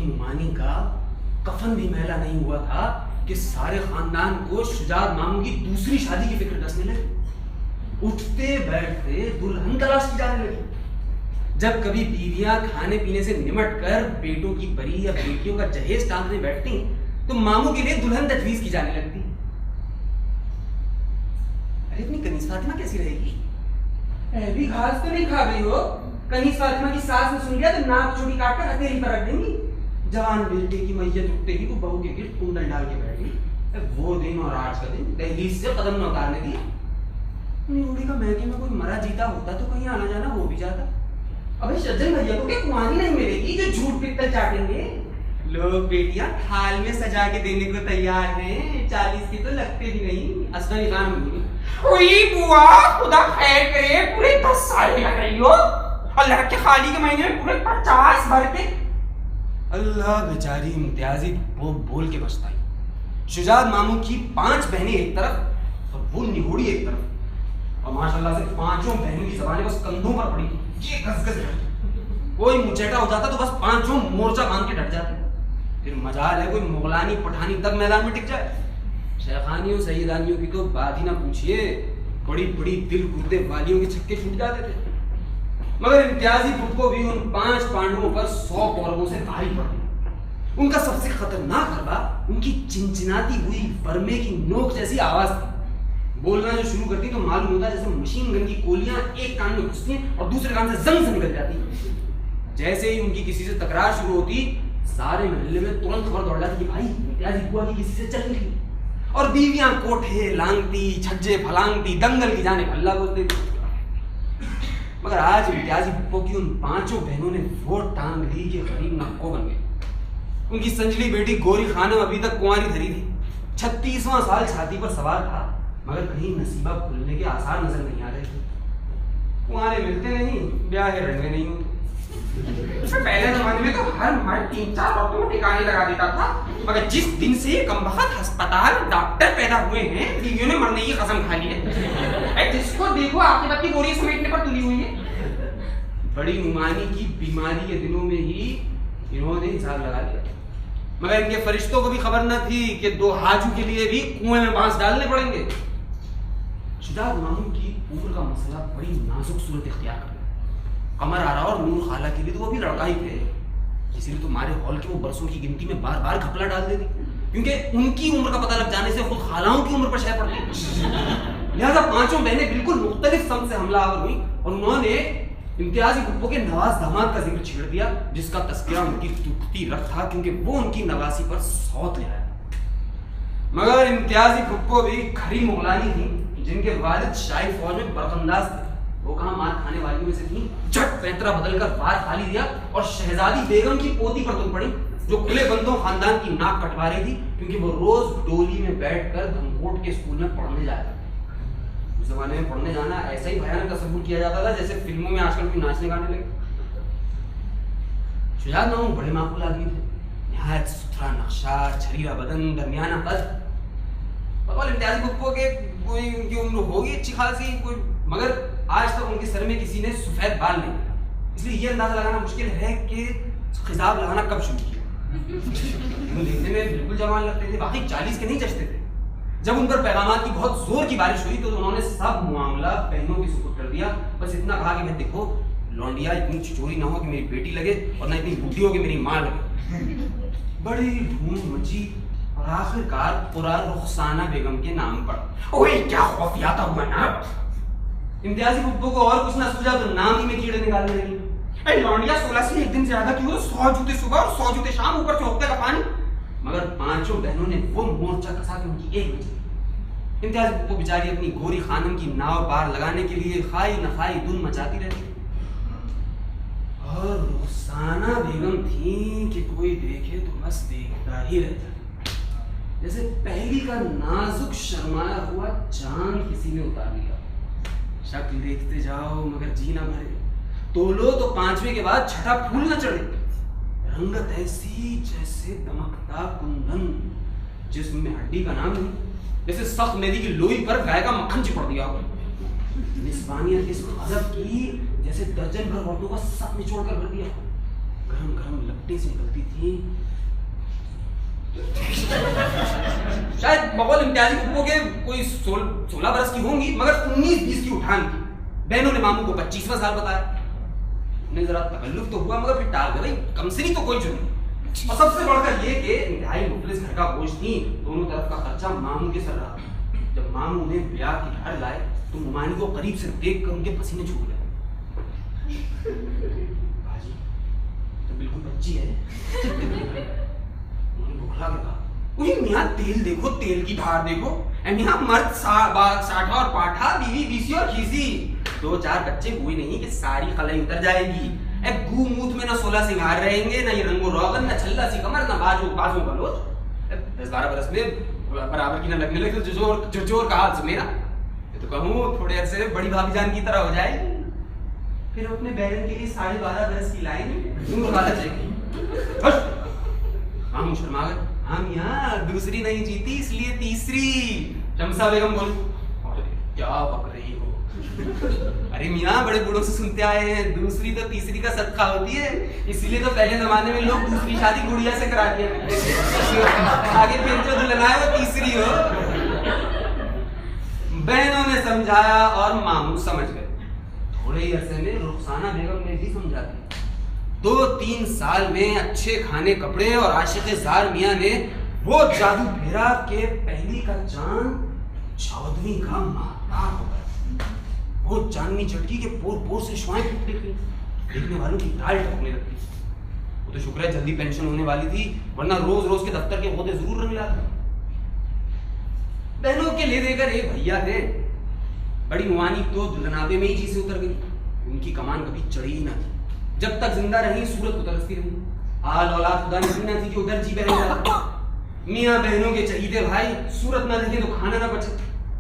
बड़ी नुमानी का कफन भी मैला नहीं हुआ था कि सारे खानदान को शुजात मामू की दूसरी शादी की फिक्र डसने लगी। उठते बैठते दुल्हन तलाश की जाने लगी। जब कभी बीवियां खाने पीने से निमट कर बेटों की परी या बेटियों का जहेज टांगने बैठती तो मामू के लिए दुल्हन तजवीज की जाने लगती। अरे अपनी कनीज फातिमा कैसी रहेगी? अभी घास तो नहीं खा गई हो? कनीज फातिमा की सास ने सुन लिया तो नाक चोटी काट कर हथेली पर रख देंगी। जवान बेटे की मैयत उठते ही वो बहू के गिर कुंडल डाल के बैठ गई। वो दिन और आज का दिन दहलीज से कदम न उतारने दिया। निगोड़ी का महके में कोई मरा जीता होता तो कहीं आना जाना हो भी जाता। अबे सज्जन भैया को क्या कुंवारी नहीं मिलेगी जो झूठ पित्तल चाटेंगे? लोग बेटियां थाल में सजा के देने को तैयार हैं। 40 की तो लगते भी नहीं। असली खान ओए बुआ, खुदा खैर करे, पूरे 10 साल लग रही हो। अल्लाह के खाली के महीने में पूरे 50 भर के। अल्लाह बेचारी इम्तियाजी वो बोल के बचताई। शुजात मामू की 5 बहनें एक तरफ और वो निगोड़ी एक तरफ, और माशाल्लाह से 5 बहनों की ज़बानें बस कंधों पर पड़ी। ये गज़गज़ कोई मुचेटा हो जाता तो बस 5 मोर्चा बांध के डट जाते। फिर मजाल है कोई मुगलानी पठानी तब मैदान में टिक जाए। शेखानियों सईदानियों की तो बात ही ना पूछिए। बड़ी बड़ी दिल कूदे वालियों के छक्के छूट जाते थे। मगर इम्तियाजी खुद को भी उन 5 पांडवों पर 100 कौरवों से भारी पड़ गई। उनका सबसे खतरनाक हरबा उनकी चिंचिनाती हुई वर्मे की नोक जैसी आवाज थी। बोलना जो शुरू करती तो मालूम होता जैसे मशीन गन की गोलियां एक कान में घुसती हैं और दूसरे कान से जंग से निकल जाती। जैसे ही उनकी किसी से तकरार शुरू होती सारे मोहल्ले में तुरंत खबर दौड़ जाती कि भाई इम्तियाजी बुआ की किसी से चल निकली। और बीवियां कोठे लांगती, छज्जे फलांगती, दंगल की जाने हल्ला बोलती। मगर आज इम्तियाजी बुप्पो की उन 5 बहनों ने वोट टांग ली कि गरीब नक्को बन गए। उनकी संजली बेटी गोरी खानम अभी तक कुंवारी धरी थी। 36वां साल छाती पर सवार था, मगर कहीं नसीबा खुलने के आसार नजर नहीं आ रहे थे। कुंवारे मिलते नहीं, ब्याह रंगे नहीं होते। पहले जमाने में तो हर मर्द 3-4 डॉक्टरों को ठिकाने लगा देता था, मगर जिस दिन से कमबख्त अस्पताल डॉक्टर पैदा हुए हैं बीवियों ने मरने की कसम खा ली है। जिसको देखो आखिरत की बोरी समेटने पर तुली हुई है। बड़ी नुमानी की बीमारी के दिनों में ही इन्होंने हिसाब लगा लिया। मगर इनके फरिश्तों को भी खबर न थी कि 2 हाजू के लिए भी कुएं में बांस डालने पड़ेंगे। शुजात मामू की उम्र का मसला बड़ी नाजुक सूरत इख्तियार कर लिया। कमर आरा और नूर खाला के लिए तो वो भी लड़का ही थे, इसीलिए तो हमारे हॉल के वो बरसों की गिनती में बार बार घपला डाल देती, क्योंकि उनकी उम्र का पता लग जाने से खुद खालाओं की उम्र पर शय पड़ती। लिहाजा 5 बहनें बिल्कुल मुख्तलिफ सम से हमलावर हुई और उन्होंने इम्तियाजी बुप्पो के नवाज दामाद का जिक्र छेड़ दिया, जिसका तस्करा उनकी दुखती रख था क्योंकि वो उनकी नवासी पर सौत ले आया। मगर इम्तियाजी बुप्पो भी खरी मुगलानी थी, जिनके वालिद शाही फौज में बरकंदाज थे। वो कहाँ मार खाने वालियों में से थी। झट पैंतरा बदलकर वार खाली दिया और शहजादी बेगम की पोती पर तुम पड़ी, जो खुले बंदों खानदान की नाक कटवा रही थी, क्योंकि वो रोज डोली में बैठकर धमकोट के स्कूल में पढ़ने जाया था। उस जमाने में पढ़ने जाना ऐसा ही भयानक तस्वीर किया जाता था जैसे फिल्मों में आजकल कोई नाचने गाने लगे। शुजात मामू बड़े माकूल आदमी थे, निहायत सुथरा नक्शा, छरीला बदन, दरमियाना कद। इम्तियाजी बुप्पो के कोई उनकी उम्र होगी अच्छी खासी कोई, मगर आज तक उनके सर में किसी ने सफेद बाल नहीं किया। इसलिए ये अंदाजा लगाना मुश्किल है कि खिजाब लगाना कब शुरू किया। देखने में बिल्कुल जवान लगते थे, बाकी 40 के नहीं जचते थे। जब उन पर पैगामात की बहुत जोर की बारिश हुई तो उन्होंने सब मामला बहनों के सुपुर्द कर दिया। बस इतना कहा कि मैं देखो लौंडिया इतनी छिचोरी ना हो कि मेरी बेटी लगे और ना इतनी बुढ़ी हो कि मेरी माँ लगे। बड़ी धूम मची और आखिरकार पूरा रुखसाना बेगम के नाम पर। ओए क्या खौफियाता हुआ ना। इम्तियाजी बुप्पो को और कुछ ना सूझा तो नाम ही में कीड़े निकालने लगी। लौंडिया 16 से 1 दिन ज्यादा क्यों? 100 जूते सुबह और 100 जूते शाम, ऊपर चौके का पानी। मगर 5 बहनों ने वो मोर्चा कसा के उनकी एक बची। इम्तियाजी बुप्पो बेचारी अपनी गोरी खानम की नाव पार लगाने के लिए खाई न खाई धुन मचाती रहती और रुखसाना बेगम थी कि कोई देखे तो बस देखता ही रहता, जैसे पहली का नाजुक शर्माया हुआ चांद किसी ने उतार लिया। शक्ल देखते जाओ मगर जी ना भरे, तोलो तो 5वें के बाद छठा फूल न चढ़े। रंगत ऐसी जैसे दमकता कुंदन, जिस्म में हड्डी का नाम नहीं, जैसे सख्त मेदी की लोई पर गाय का मक्खन चिपड़ दिया हो। निस्बानियत इस गजब की जैसे दर्जन भर औरतों का सब निचोड़ कर भर दिया। गरम गरम लपटें से निकलती थी। शायद बकौल इम्तियाजी कुप्पो के कोई 16 बरस की होंगी, मगर 19-20 की उठान की। बहनों ने मामू को 25वां साल बताया। उन्हें जरा तकल्लुफ तो हुआ, मगर फिर टाल गए। भाई कम से नहीं तो कोई जुर्म। और सबसे बढ़कर ये कि इंतहाई मुखलिस घर का बोझ थी, दोनों तरफ का खर्चा मामू के सर रहा। जब मामू उन्हें ब्याह की घर लाए तो मुमानी को करीब से देखकर उनके पसीने छूट गए। बाजी तो बिल्कुल बच्ची है। उन्होंने बुखला के कहा, उन्हें मियाँ तेल देखो, तेल की धार देखो। मियाँ मर्द साठा और पाठा, बीवी बीसी और खीसी। 2-4 बच्चे हुए नहीं कि सारी कलाई उतर जाएगी। गू मूत में ना 16 सिंगार रहेंगे, ना ये रंगो रोगन, ना छल्ला सी कमर, ना बाजू बलोच। 10-12 बरस में बराबर की ना लगने लगे तो जोर का हाल मेरा। तो कहूँ थोड़े अरसे में बड़ी भाभी जान की तरह हो जाएगी। फिर अपने बहन के लिए 12.5 बरस की लाइन मामू शर्मा गए। हम यहाँ दूसरी नहीं जीती, इसलिए तीसरी। शमसा बेगम बोली, क्या बक रही हो? अरे मियाँ बड़े बूढ़ों से सुनते आए हैं, दूसरी तो तीसरी का सदका होती है, इसलिए तो पहले जमाने में लोग दूसरी शादी गुड़िया से कराते हैं। आगे फिर जो दुल्हन आए वो तीसरी हो। बहनों ने समझाया और मामू समझ गए। थोड़े ही अरसे में रुखसाना बेगम ने भी समझा दिया। 2-3 साल में अच्छे खाने कपड़े और आशिक़े ज़ार मियाँ ने वो जादू फेरा के पहली का चांद 14वीं का महताब हो गया। वो चांदनी चटकी के पोर से शुआएं फूट निकली, देखने वालों की टाल ठोकने लगती। वो तो शुक्र है जल्दी पेंशन होने वाली थी, वरना रोज रोज के दफ्तर के ओहदे जरूर रंग लाते। बहनों के ले देकर एक भैया थे, बड़ी मुआनी तो दुल्हनावे में ही जी से उतर गई। उनकी कमान कभी चढ़ी ही ना थी। जब तक जिंदा रही सूरत को तरसती रही। आल औलाद खुदा ने ना थी कि उधर जी बह जाता। मियाँ बहनों के चहीते भाई सूरत ना देखे तो खाना ना बचे,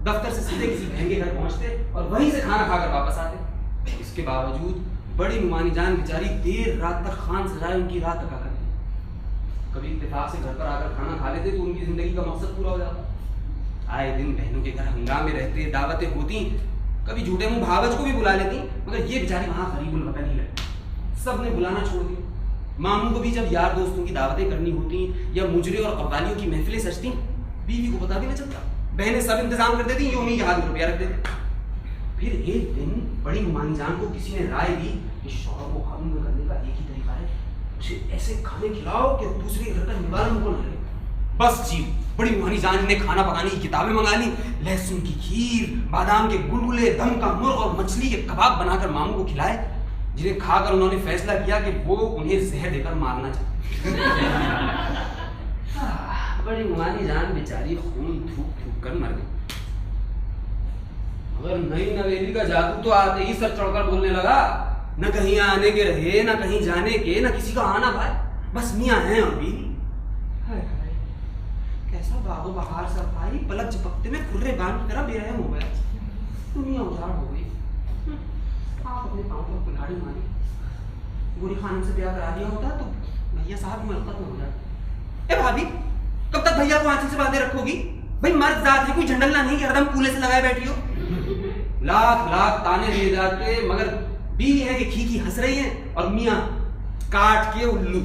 दफ्तर से सीधे किसी बहन के घर पहुंचते और वहीं से खाना खाकर वापस आते। इसके बावजूद बड़ी मुमानी जान बेचारी देर रात तक खान सजाए उनकी रात तका करती। कभी इत्तेफाक से घर पर आकर खाना खा लेते तो उनकी जिंदगी का मकसद पूरा हो जाता। आए दिन बहनों के घर हंगामे रहते, दावतें होती, कभी झूठे मुंह भावच को भी बुला लेती, मगर ये बेचारी वहां गरीबुल वतन ही लगती। सब ने बुलाना छोड़ दिया। मामू को भी जब यार दोस्तों की दावतें करनी होती या मुजरे और कव्वालियों की महफिलें सजती, बीवी को पता भी न चलता। बहनें सब इंतजाम कर देती, ये उन्हीं के हाथ में रुपया रख देते। फिर एक दिन बड़ी मुमानी जान को किसी ने राय दी कि शौहर को काबू करने का एक ही तरीका है, उसे ऐसे खाने खिलाओ कि दूसरे घर का निवारण को न लगे। बस जी, बड़ी मुमानी जान ने खाना पकाने की किताबें मंगा ली। लहसुन की खीर, बादाम के गुलगुले, दम का मुर्ग और मछली के कबाब बनाकर मामू को खिलाए, जिन्हें खाकर उन्होंने फैसला किया कि वो उन्हें जहर देकर मारना चाहते। बड़ी मुमानी जान बेचारी खून थूक थूक कर मर गई। मगर नई नवेली का जादू तो आते ही सर चढ़कर बोलने लगा। न कहीं आने के रहे, न कहीं जाने के, न किसी का आना भाई, बस मियाँ हैं और बीवी। कैसा बागो बहार सा भाई, पलक झपकते में खुर्रे बांध की तरह बेरहम हो गया। दुनिया उजाड़ हो गई। आप अपने पाँव पर कुल्हाड़ी मारी, गोरी खानम से ब्याह करा दिया होता तो भैया साहब मरकत में हो जाती। ए भाभी, कब तक भैया को आंचल से बांधे रखोगी? भाई मर्द जात है, कोई झंडलना नहीं कि हरदम कूले से लगाए बैठी हो। लाख लाख ताने दिए जाते, मगर बीवी है कि खी हंस रही है और मियाँ काट के उल्लू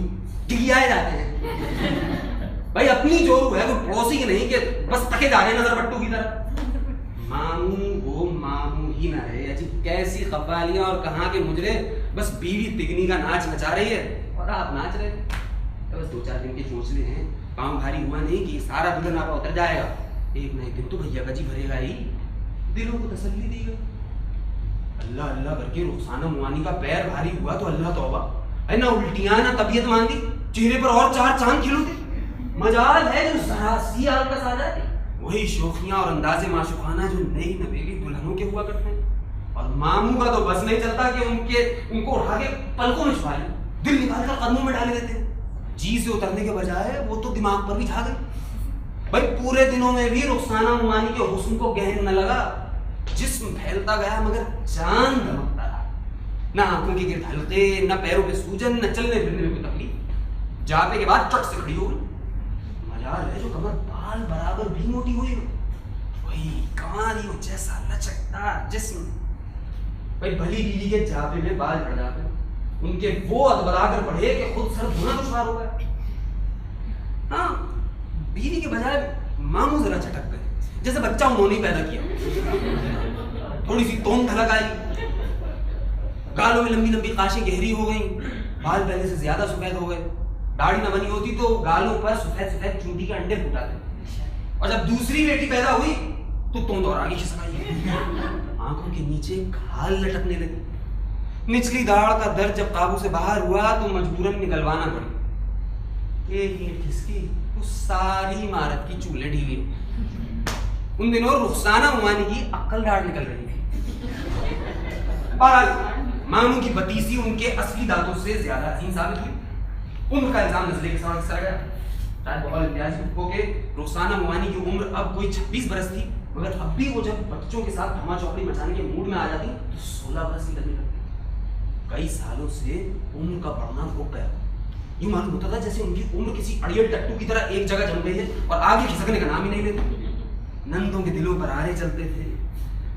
गिगियाए जाते हैं। भाई अपनी जोरू है, कोई पड़ोसी की नहीं कि बस तके जा रहे हैं नजर बट्टू की तरह। मामू वो मामू ही ना रहे। अजीब कैसी कव्वालियां और कहाँ के मुजरे, बस बीवी तिगनी का नाच नचा रही है और आप नाच रहे थे। तो बस 2-4 दिन के चोचले हैं, पाँव भारी हुआ नहीं कि सारा दुल्हन आपा उतर जाएगा। एक ना एक दिन तो भैया का जी भरेगा ही। दिलों को तसल्ली दी गई। अल्लाह अल्लाह करके रुखसाना मुआनी का पैर भारी हुआ तो अल्लाह तौबा, है ना उल्टियां ना तबीयत मांदी, चेहरे पर और 4 चांद खिलौते। मजाल है जो सी आलकस आ जाए, वही शोखियां और अंदाजे माशुखाना जो नई नवेली दुल्हनों के हुआ करते हैं। और मामू का तो बस नहीं चलता कि उनको उठा के पलकों में छुपा ले, दिल निकाल कर कदमों में डाल देते। जी से उतरने के बजाय वो तो दिमाग पर भी छा गई। भाई पूरे दिनों में भी रुखसाना मुआनी के हुस्न को गहन न लगा। जिस्म फैलता गया मगर चांद धमकता रहा। न आंखों के गिर्द हल्के, न पैरों पे सूजन, न चलने फिरने में कोई तकलीफ। जाते के बाद चट से खड़ी हो गई। मजाल है जो कमर बाल बराबर भी मोटी हुई हो, वही कमालियों जैसा लचकदार जिस्म। भाई भली बीवी के जापे में बाल झड़ जाते, उनके वो अदबरा कर बढ़े कि खुद सर धोना दुश्वार हो गया। हाँ, बीवी के बजाय मामू जरा चटक गए, जैसे बच्चा उन्होंने ही पैदा किया। थोड़ी सी तोंद ढलक आई, गालों में लंबी लंबी काशें गहरी हो गई, बाल पहले से ज्यादा सफेद हो गए। दाढ़ी न बनी होती तो गालों पर सफेद सफेद चूंटी के अंडे फूटाते। और जब दूसरी बेटी पैदा हुई तो तोंद और आगे खिसक आई, आंखों के नीचे खाल लटकने लगी। निचली दाढ़ का दर्द जब काबू से बाहर हुआ तो मजबूरन निकलवाना पड़ी। एक ईंट खिसकी तो सारी इमारत की चूल्हे ढीली। उन दिनों रुखसाना उमानी की अक्ल दाढ़ निकल रही थी। मामू की बतीसी उनके असली दांतों से ज्यादा हसीन साबित हुई। उम्र का इल्जाम नजले के सामने सर गया। शायद बहुत इम्तियाजी होके रुखसाना मुआनी की उम्र अब कोई 26 बरस थी, मगर अब भी वो जब बच्चों के साथ धमा चौकड़ी मचाने के मूड में आ जाती तो 16 बरस की लगने लगती। कई सालों से उम्र का बढ़ना रुक गया। यूं मालूम होता था जैसे उनकी उम्र किसी अड़ियल टट्टू की तरह एक जगह जम गई है और आगे खिसकने का नाम ही नहीं लेती। नंदों के दिलों पर आरे चलते थे।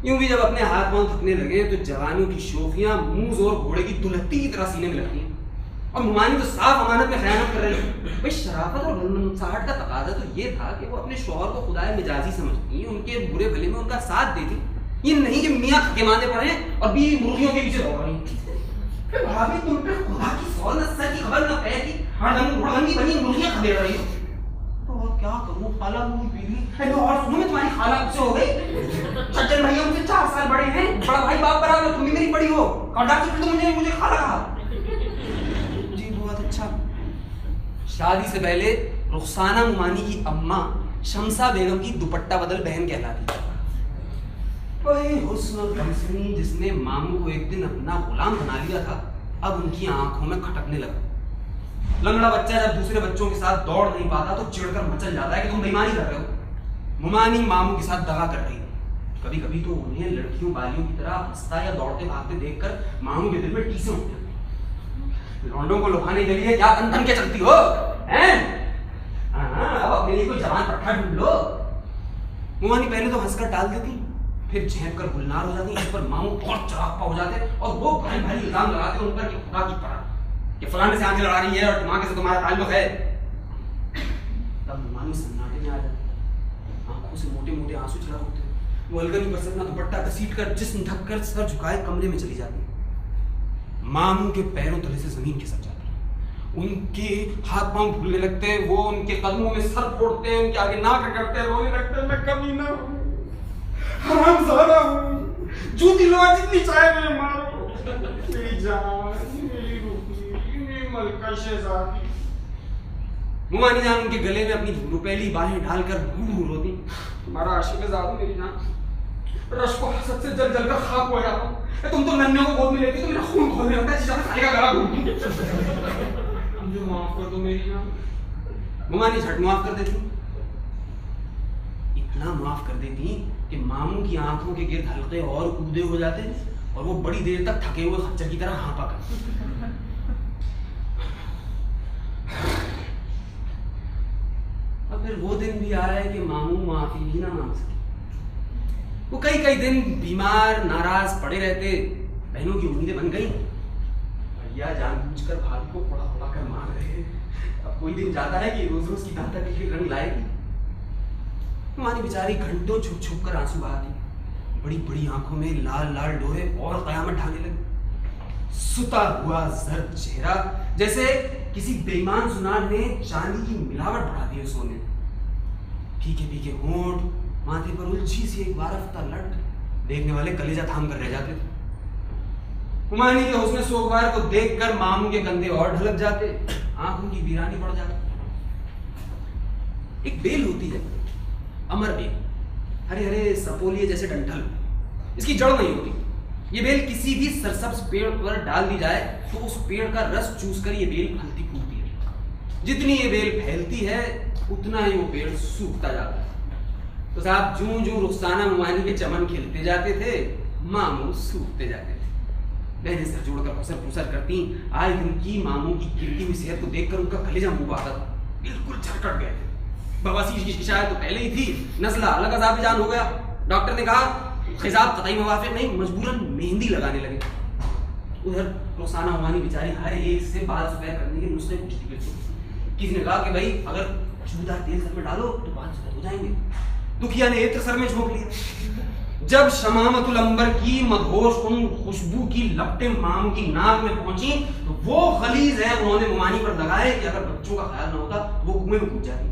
यूं भी जब अपने हाथ पांव थकने लगे तो जवानों की शोखियां मूज और घोड़े की दुलहत्ती की तरह सीने में लगती हैं। और मुमानी तो साफ अमानत में खयानत कर रही है। भाई शराफत और गलमसाहट का तकाजा तो ये था कि वो अपने शौहर को खुदाए मिजाजी समझती, उनके बुरे भले में उनका साथ देती। ये नहीं कि मियाँ थके मांदे पड़े और बीवी मुर्गियों के पीछे दौड़ रही। भाभी तुम पे खुदा की सौ नस्ल की खबर न है कि हरदम घुड़गंदी बनी मुर्गियां खदेड़ रही हो। तो और क्या करूं, खाला मुझे बीवी है। और सुनो, मैं तुम्हारी खाला से हो गई। सज्जन भैया मुझे 4 साल बड़े हैं, बड़ा भाई बाप बराबर, तुम भी मेरी बड़ी हो। और डॉक्टर तो मुझे खाला कहा। अच्छा, शादी से पहले रुखसाना मुमानी की अम्मा शमसा बेगम की दुपट्टा बदल बहन कहलाती। वही हुस्न और कमसनी जिसने मामू को एक दिन अपना गुलाम बना लिया था, अब उनकी आंखों में खटकने लगा। लंगड़ा बच्चा जब दूसरे बच्चों के साथ दौड़ नहीं पाता तो चिढ़कर मचल जाता है कि तुम बेईमानी कर रहे हो। मुमानी मामू के साथ दगा कर रही थी। कभी कभी तो उन्हें लड़कियों बालियों की तरह हंसता या दौड़ते भागते देखकर मामू के दिल में टीसे उठते। लौंडों को लुभाने के लिए क्या तन के चलती हो, हैं? अब अपने लिए कोई जवान पट्टा ढूंढ लो। मुमानी पहले तो हंसकर टाल देती, फिर झेप कर गुलनार हो जाती। इस पर मामू और चौराहा हो जाते और वो भारी भारी इल्जाम लगाते उन पर कि खुदा की परात, ये फलाने से आंखें लड़ा रही है और दिमाग से तुम्हारा ताल्लुक है। तब मुमानी सन्नाटे में आ जाती, आंखों से मोटे मोटे आंसू चला होते। वो अलगनी पर से अपना दुपट्टा घसीट कर जिस्म ढक कर सर झुकाए कमरे में चली जाती। मामू के पैरों तले से जमीन खिसक जाती, उनके हाथ पांव भूलने लगते, वो उनके कदमों में सर फोड़ते, उनके आगे नाक रगड़ते, रोने लगते, मैं कमीना हूँ, हरामजादा हूँ, जूती लो जितनी चाहे मुझे मारो, मेरी जान, मेरी रूही, मेरी मलका शहजादी। मुमानी जान उनके गले में अपनी रुपैली बाहें डालकर घूर रोती, तुम्हारा आशिक़ ज़ादू मेरी जान, रश्क और हसद से जल जल कर खाक हो जाता हूँ। तुम तो नन्हे को गोद में लेती तो मेरा खून खोलने लगता है, जिस तरह खाली का गला घूम। मुझे माफ कर दो मेरी जान। मुमानी झट माफ कर देती, इतना माफ कर देती कि मामू की आंखों के गिर्द हल्के और कूदे हो जाते और वो बड़ी देर तक थके हुए खच्चर की तरह हाँपा कर। और फिर वो दिन भी आया कि मामू माफी ही ना मांग सके। वो कई दिन बीमार नाराज पड़े रहते। बहनों की उम्मीदें बन गई, भैया जानबूझकर भाभी को थोड़ा थोड़ा कर मार रहे हैं। अब कोई दिन जाता है कि रोज रोज की दांता के रंग लाएगी। हमारी बेचारी घंटों छुप छुप कर आंसू बहाती, बड़ी बड़ी आंखों में लाल लाल डोरे और कयामत ढाने लगे। सुता हुआ जर्द चेहरा जैसे किसी बेईमान सुनार ने चांदी की मिलावट बढ़ा दी है सोने। फीके फीके होंठ, माथे पर उलझी सी एक बारफ्ता लट, देखने वाले कलेजा थाम कर रह जाते थे। हुमायूं के हुस्न सोगवार को देखकर मामू के कंधे और ढलक जाते, आंखों की वीरानी बढ़ जाती। एक बेल होती है, अमर बेल, हरे हरे सपोलिये जैसे डंठल, इसकी जड़ नहीं होती। ये बेल किसी भी सरसब्ज पेड़ पर डाल दी जाए तो उस पेड़ का रस चूसकर ये बेल फलती फूलती है। जितनी ये बेल फैलती है उतना ही वो पेड़ सूखता जाता है। तो साहब जूं जूं रुखसाना मुमानी के चमन खिलते जाते थे, मामू सूखते जाते थे। बहनें सर जोड़कर फुसर फुसर करती, आए दिन की मामू की गिरती हुई सेहत को देखकर उनका कलेजा मुंह आता था, बिल्कुल झरकट गए थे। बवासीर की शिकायत तो पहले ही थी, नज़ला अलग अज़ाब जान हो गया। डॉक्टर ने कहा खिजाब कतई मुवाफिक नहीं, मजबूरन मेहंदी लगाने लगे। उधर रोसाना उमानी बेचारी हर एक से बाल सफेद करने के नुस्खे पूछती फिरती। किसी ने कहा कि भाई अगर खुशबूदार तेल सर में डालो तो बाल सफेद हो जाएंगे। दुखिया ने इत्र सर में झोंक लिया। जब शमामतुल अंबर की मदहोश उन खुशबू की लपटें मामू की नाक में पहुंची तो वो खलीज है उन्होंने मुमानी पर लगाए कि अगर बच्चों का ख्याल न होता तो वो कुएं में कूद जाती।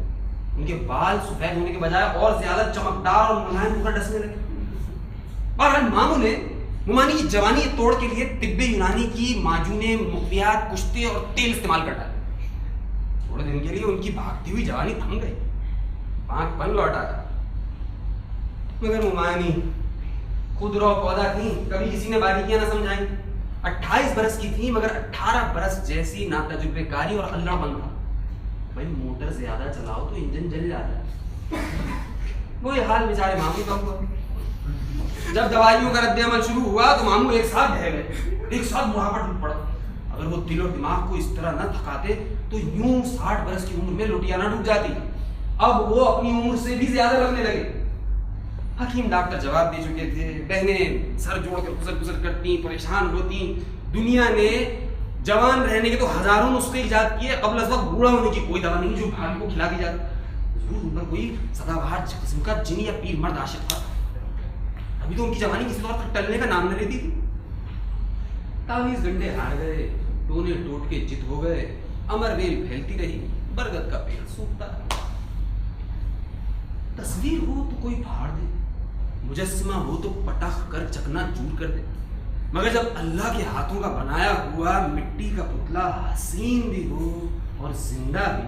उनके बाल सफेद होने के बजाय और ज्यादा चमकदार और मुलायम होकर डसने लगे। और मामू ने मुमानी की जवानी तोड़ के लिए तिब्बे यूनानी की माजूने मुखियात कुश्ते और तेल इस्तेमाल कर डाले। थोड़े दिन के लिए उनकी भागती हुई जवानी थम गई, पागपन लौट आया। मगर मुमानी खुदरो पौधा थी, कभी किसी ने बारीकियां ना समझाई। 28 बरस की थी मगर 18 बरस जैसी नातजुर्बेकारी और अल्लाहपन था। भाई मोटर ज्यादा चलाओ तो इंजन जल जाता है। वही हाल बेचारे मामू का हुआ। जब दवाइयों का रद्द-ए-अमल शुरू हुआ तो मामू एक साथ ढह गए, एक साथ बुढ़ापा टूट पड़ा। अगर वो दिल और दिमाग को इस तरह न थकाते तो यूं 60 बरस की उम्र में लुटियाना डूब जाती। अब वो अपनी उम्र से भी ज्यादा लगने लगे। हकीम डॉक्टर जवाब दे चुके थे, बहनें सर जोड़कर गुजर करती, परेशान होती। दुनिया ने जवान रहने के तो हजारों नुस्खे इजाद किए, कबल अज़ वक्त बूढ़ा होने की कोई दवा नहीं जो भाग्य को खिला दी जाती। जरूर उन पर कोई सदाबहार किस्म का जिन या पीर मर्द आशिक था। अभी तो उनकी जवानी किसी तौर पर टलने का नाम न लेती थी। तावीज़ गंडे हार गए, टोने टोट के जित हो गए, अमरवेल फैलती रही, बरगद का पेड़ सूखता रहा। तस्वीर हो तो कोई फाड़ दे, मुजस्समा हो तो पटख कर चकना चूर कर दे, मगर जब अल्लाह के हाथों का बनाया हुआ मिट्टी का पुतला हसीन भी हो और जिंदा भी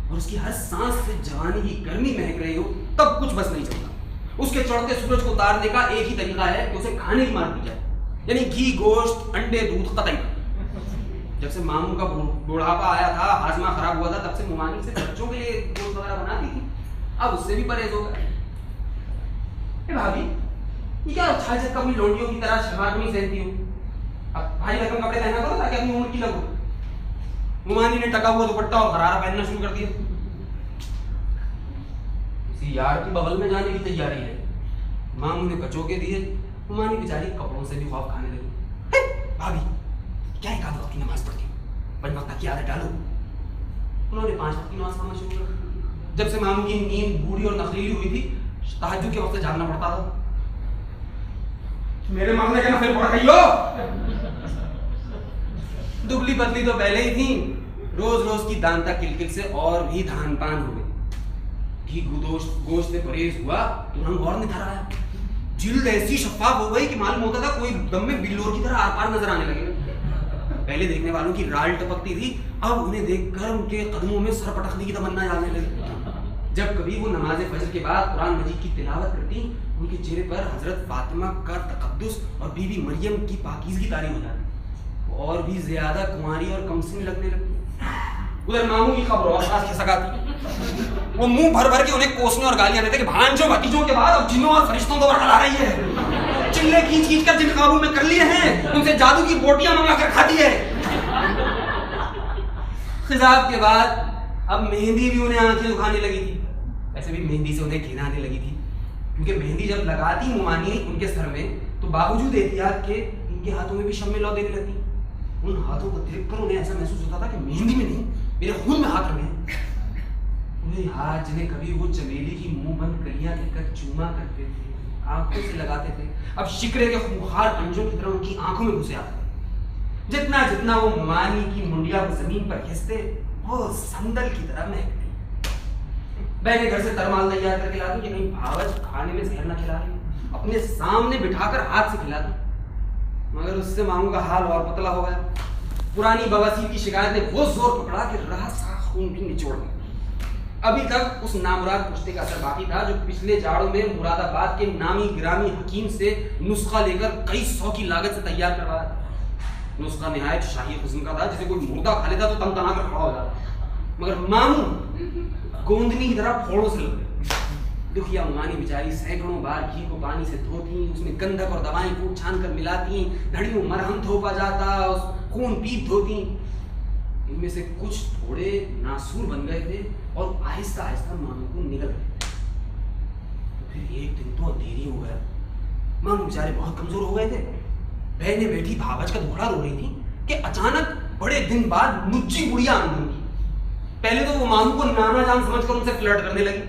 और उसकी हर सांस से जवानी की गर्मी महक रही हो, तब कुछ बस नहीं चलता। उसके चढ़ते सूरज को उतारने का एक ही तरीका है कि उसे खाने की मार दी जाए, यानी घी, गोश्त, अंडे, दूध कतई। जब से मामू का बुढ़ापा आया था, हाजमा खराब हुआ था, तब से मुमानी से बच्चों के लिए गोश्त वगैरह बनाती थी। अब उससे भी परहेज हो गया। भाभी ये क्या छाल छत अपनी लोटियों की तरह शलवार कमीज पहनती हो? अब भारी भरकम कपड़े पहना करो ताकि अपनी उम्र की लगो। मुमानी ने टका हुआ दुपट्टा और गरारा पहनना शुरू कर दिया। किसी यार की बगल में जाने की तैयारी है। मामू ने कचोके दिए, मुमानी बेचारी कपड़ों से भी ख्वाब खाने लगी। भाभी क्या एक आध वक्त की नमाज पढ़ती हो? 5 वक्त की आदत डालो। उन्होंने 5 वक्त की नमाज पढ़ना शुरू कर दी। जब से मामू की नींद बूढ़ी और नखलीली हुई थी, तहज्जुद के वक्त जागना पड़ता था। मेरे मामले का ना फिर पड़ गई हो। दुबली पतली तो पहले ही थी, रोज रोज की दानता किलकिल से और भी धान पान हो गई। घी गोश्त से परहेज हुआ तो रंग और निखर आया। जिल्द ऐसी शफाफ हो गई कि मालूम होता था कोई दम में बिल्लोर की तरह आर पार नजर आने लगे। पहले देखने वालों की राल टपकती थी, अब उन्हें देखकर उनके कदमों में सर पटकने की तमन्ना जाने लगी। जब कभी वो नमाज फजर के बाद कुरान मजीद की तिलावत करती, उनके चेहरे पर हजरत फातिमा का तकद्दुस और बीबी मरियम की पाकीज़गी तारी हो जाती, और भी ज्यादा कुंवारी और कमसिन लगने लगती। उधर मामू की खबर और खास खिसकाती। वो मुंह भर भर के उन्हें कोसने और गालियां देते कि भांजों भतीजों के बाद अब जिन्नों और फरिश्तों को बरकला रही है। चिल्ले खींच खींच कर जिन काबू में कर लिए हैं, उनसे जादू की बोटियां मंगा कर खाती है। खिजाब के बाद अब मेहंदी भी उन्हें आंखें दुखाने लगी थी। वैसे भी मेहंदी से उन्हें घिन आने लगी थी, क्योंकि मेहंदी जब लगाती मुमानी उनके सर में तो बावजूद एहतियात के इनके हाथों में भी शम्मे लौ देने लगती। उन हाथों को देखकर उन्हें ऐसा महसूस होता था कि मेहंदी में नहीं, मेरे खून में हाथ रंगे। उन्हें हाथ जिन्हें कभी वो चमेली की मुंह बंद कलियां कहकर चूमा करते थे, आंखों से लगाते थे, अब शिकरे के खूंखार पंजों की तरह उनकी आंखों में घुसे आते थे। जितना जितना वो मुमानी की मुंडिया को जमीन पर खींचते, वो संदल की तरह महकते। मैंने घर से तरमाल तैयार करके ला दूं कि कहीं भावज खाने में जहर न खिला रही, अपने सामने बिठाकर हाथ से खिला दूं। मगर उससे मामू का हाल और पतला हो गया। पुरानी बवासीर की शिकायत ने वो जोर पकड़ा कि रहा सा खून भी निचोड़ गया। अभी तक उस नामुराद पुश्ते का असर बाकी था जो पिछले जाड़ों में मुरादाबाद के नामी गिरामी हकीम से नुस्खा लेकर कई 100 की लागत से तैयार करवाया था। नुस्खा निहायत शाही किस्म का था, जिसे कोई मुर्दा खा लेता तो तन तना कर खड़ा हो जाता। मगर मामू गोंदनी की तरह फोड़ों से लग गए। दुखिया मुमानी बेचारी सैकड़ों बार घी को पानी से धोती, उसमें गंधक और दवाएं कूट छान कर मिलाती, घड़ियों मरहम थोपा जाता, खून पीप धोती। इनमें से कुछ थोड़े नासूर बन गए थे और आहिस्ता आहिस्ता मामू को निगल गए। तो फिर एक दिन तो देरी हो गया। मामू बेचारे बहुत कमजोर हो गए थे। बहनें बैठी भावच का दुखड़ा रो रही थी कि अचानक बड़े दिन बाद मुज्जी बुढ़िया आंगन की। पहले तो वो मामू को नाना जान समझकर उनसे फ्लर्ट करने लगी।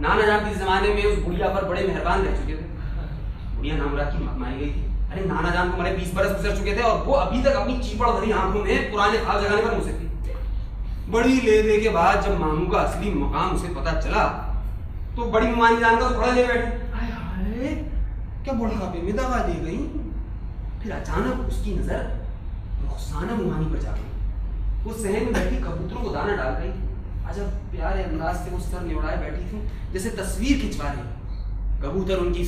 नाना जान इस जमाने में उस बुढ़िया पर बड़े मेहरबान रह चुके थे। बुढ़िया नामराज की मारी गई थी। अरे नाना जान को हमारे 20 बरस गुजर चुके थे और वो अभी तक अपनी चीपड़ भरी आंखों में पुराने ख्वाब जगाने पर मुझसे थी। बड़ी ले के बाद जब मामू का असली मकाम उसे पता चला तो बड़ी मुमानी जान का थोड़ा ले बैठी। हाय हाय, क्या बुढ़ापे में दवा ले गई। फिर अचानक उसकी नजर रुखसाना मुमानी पर जा गई। वो सहन में बैठी कबूतरों को दाना डाल रही थी। अजब प्यारे अंदाज से वो सर निवड़ाए बैठी थी जैसे तस्वीर खिंचवा रही। कबूतर उनकी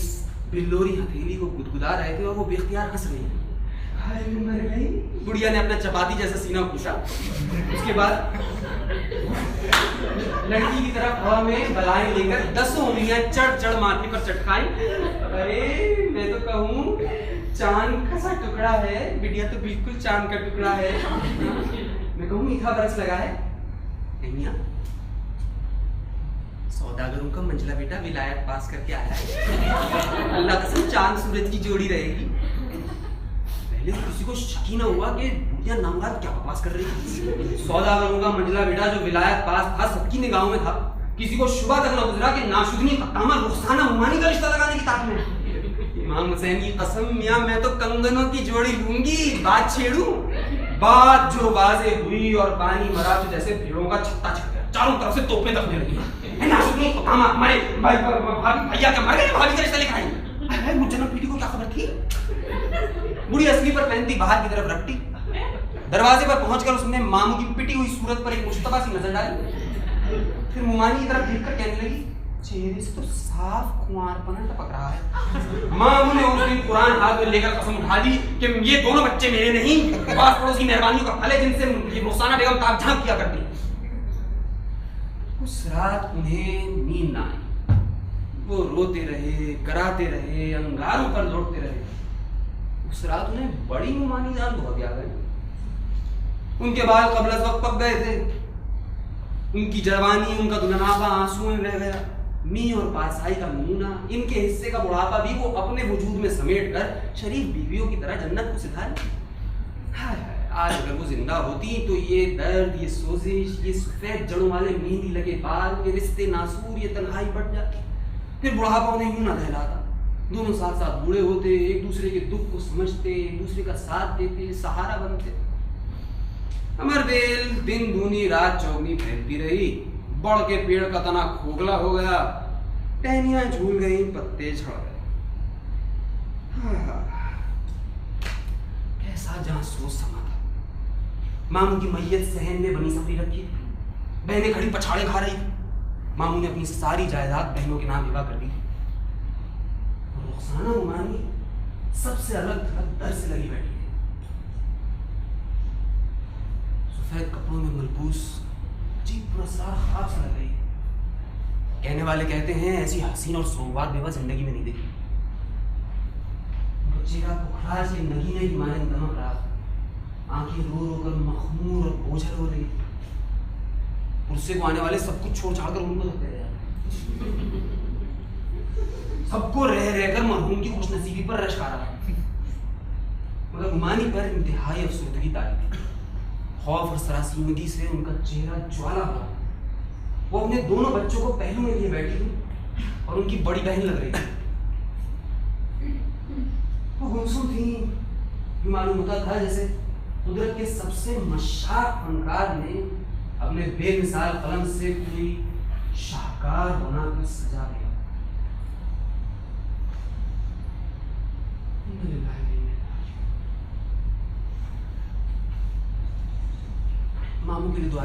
बिल्लोरी हथेली को गुदगुदा रहे थे और वो बेख्तियार हंस रही थी। हाय मर गई। बुढ़िया ने अपना चपाती जैसा सीना पूछा। उसके बाद लड़की की तरफ हवा में बलाएं लेकर 10 उंगलियां चढ़ माथे पर चटकाई। अरे मैं तो कहूँ चांद का सा टुकड़ा है। बिटिया तो बिल्कुल चांद का टुकड़ा है। मैं कहूँ मीठा बरस लगा है। मियां सौदागरों का मंझला बेटा विलायत पास करके आया है। अल्लाह कसम चांद सूरज की जोड़ी रहेगी। पहले तो किसी को शक ही ना हुआ कि बुढ़िया नामराज क्या बकवास कर रही थी। सौदागरों का मंझला बेटा जो विलायत पास था सबकी निगाहों में था। किसी को शुबा तक न गुजरा कि नाशुदनी फतामा रुखसाना मुमानी का रिश्ता लगाने की ताक में। इमाम हुसैन की कसम मियां मैं तो कंगनों की जोड़ी लूंगी। बात छेड़ूं। बात जो बाजे हुई और पानी मरा तो जैसे भेड़ों का छत्ता छक गया। चारों तरफ से तोपें दबने लगी। नाशुदनी फतामा हमारे भैया के मर गए। भाभी का रिश्ता लेकर आई। मुझे पीटी को क्या खबर थी। बुढ़ी असली पर पहनती बाहर की तरफ रखती। दरवाजे पर पहुंचकर उसने मामू की पिटी हुई सूरत पर एक मुश्तबा सी नजर डाली। फिर मुमानी की तरफ देखकर कहने लगी चेहरे से तो साफ कुंवारपना टपक रहा है। मामू ने उस दिन कुरान हाथ में लेकर कसम उठा दी कि ये दोनों बच्चे मेरे नहीं पास पड़ोस की मेहरबानियों का फल है जिनसे ये रुखसाना बेगम ताक झांक किया करती। उस रात उन्हें नींद ना आई। वो रोते रहे, कराते रहे, अंगारों पर लौटते रहे। उस रात उन्हें बड़ी मुमानी जान बहुत याद आई। उनके बाल कबल अज़ वक्त पक गए थे। उनकी जवानी, उनका दुल्हनापा आंसुओं में रह गया। मी और पासाई का नमूना, इनके हिस्से का बुढ़ापा भी वो अपने वजूद में समेट कर शरीफ बीवियों की तरह जन्नत को सिधार। आज अगर वो जिंदा होती तो ये दर्द, ये सोजिश, ये सफेद जड़ों वाले मेहंदी लगे बाल, ये रिश्ते नासूर, ये तन्हाई बढ़ जाती। फिर बुढ़ापा उन्हें यूं ना दहलाता। दोनों साथ साथ बूढ़े होते, एक दूसरे के दुख को समझते, एक दूसरे का साथ देते, सहारा बनते। अमर बेल दिन दूनी रात चौगनी फैलती रही। बड़ के पेड़ का तना खोखला हो गया। टहनियां झूल गई, पत्ते झड़ गए। कैसा जहां सोच समा था। मामू की मैयत सहन में बनी सफरी रखी थी। बहनें खड़ी पछाड़े खा रही थी। मामू ने अपनी सारी जायदाद बहनों के नाम हिबा कर दी थी। रुखसाना मुमानी सबसे अलग थलग दर से लगी बैठी थी। सफेद कपड़ों में मलबूस अजीब पुरस्कार ख्वाब सा लग रही थी। कहने वाले कहते हैं ऐसी हसीन और सोमवार बेवा जिंदगी में नहीं देखी। चेहरा पुखरा से नगीने की माने दमक रहा। आंखें रो रो कर मखमूर और बोझल हो रही थी। पुरसे को आने वाले सब कुछ छोड़ छाड़ कर उनको धक्के दे रहे। सबको रह रहकर मरहूम की खुशनसीबी पर रश्क आ रहा। मगर गुमानी पर इंतहाई अफसरदगी तारी थी। खौफ और सरासीमगी से उनका चेहरा ज्वाला हुआ। वो अपने दोनों बच्चों को पहलू में लिए बैठी थी और उनकी बड़ी बहन लग रही थी। वो गुमसुम थी। यूं मालूम होता था जैसे कुदरत के सबसे मशाक फनकार ने अपने बेमिसाल कलम से कोई शाहकार बनाकर सजा दिया। मामू के लिए दुआ।